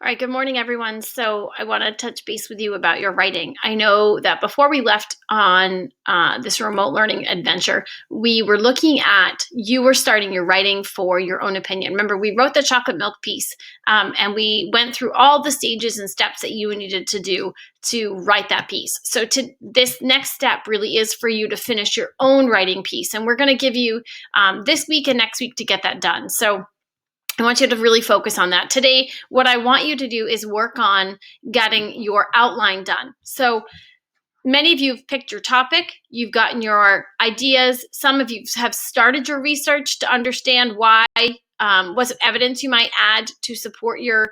All right, good morning, everyone. So, I want to touch base with you about your writing. I know that before we left on this remote learning adventure, we were looking at you were starting your writing for your own opinion. Remember, we wrote the chocolate milk piece and we went through all the stages and steps that you needed to do to write that piece. So, this next step really is for you to finish your own writing piece. And we're going to give you this week and next week to get that done. So, I want you to really focus on that. Today, what I want you to do is work on getting your outline done. So many of you have picked your topic, you've gotten your ideas. Some of you have started your research to understand why, what evidence you might add to support your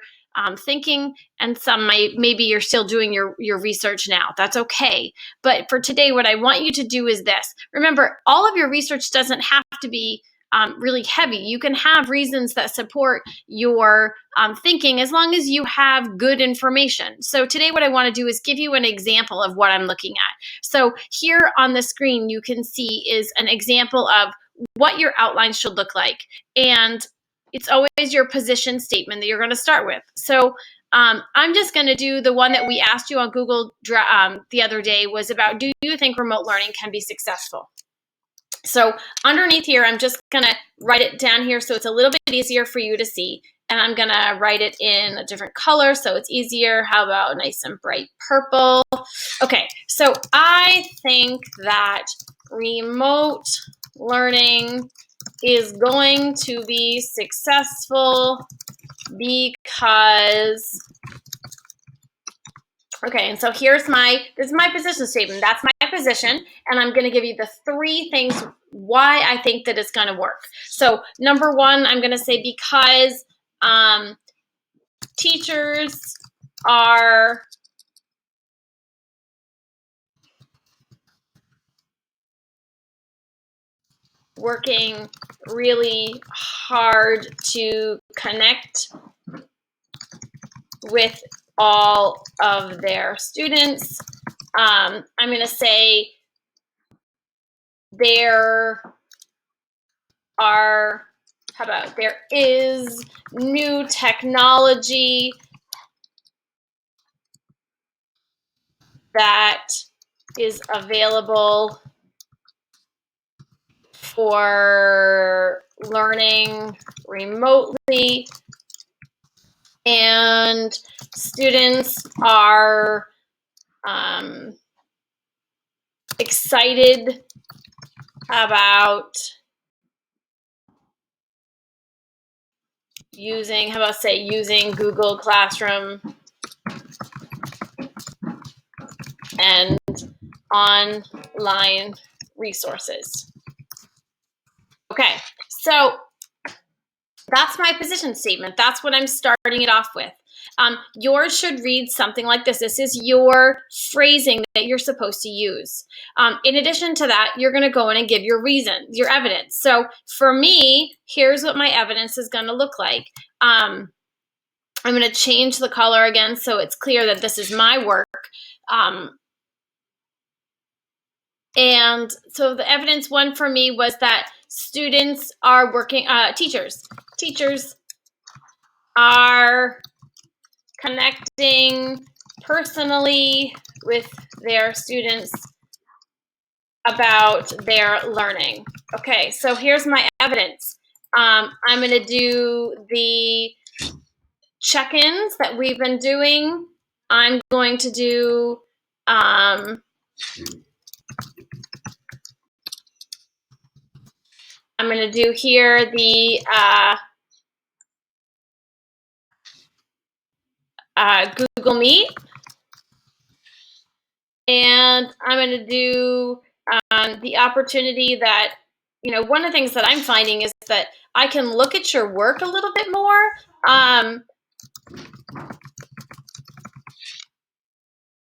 thinking, and some maybe you're still doing your research now. That's okay. But for today, what I want you to do is this. Remember, all of your research doesn't have to be really heavy. You can have reasons that support your thinking as long as you have good information. So today what I want to do is give you an example of what I'm looking at. So here on the screen you can see is an example of what your outline should look like. And it's always your position statement that you're going to start with. So I'm just going to do the one that we asked you on Google the other day, was about, do you think remote learning can be successful? So underneath here, I'm just going to write it down here so it's a little bit easier for you to see. And I'm going to write it in a different color so it's easier. How about nice and bright purple? Okay, so I think that remote learning is going to be successful because... Okay, and so this is my position statement. That's my position, and I'm going to give you the 3 things why I think that it's going to work. So number 1, I'm going to say because teachers are working really hard to connect with all of their students. I'm going to say there is new technology that is available for learning remotely, and students are excited about using Google Classroom and online resources. Okay, so that's my position statement. That's what I'm starting it off with. Yours should read something like this. This is your phrasing that you're supposed to use. In addition to that, you're going to go in and give your reason, your evidence. So for me, here's what my evidence is going to look like. I'm going to change the color again so it's clear that this is my work. And so the evidence 1 for me was that students are working, teachers are connecting personally with their students about their learning. Okay, so here's my evidence. I'm going to do the check-ins that we've been doing. I'm going to do here the Google Meet, and I'm going to do the opportunity that, one of the things that I'm finding is that I can look at your work a little bit more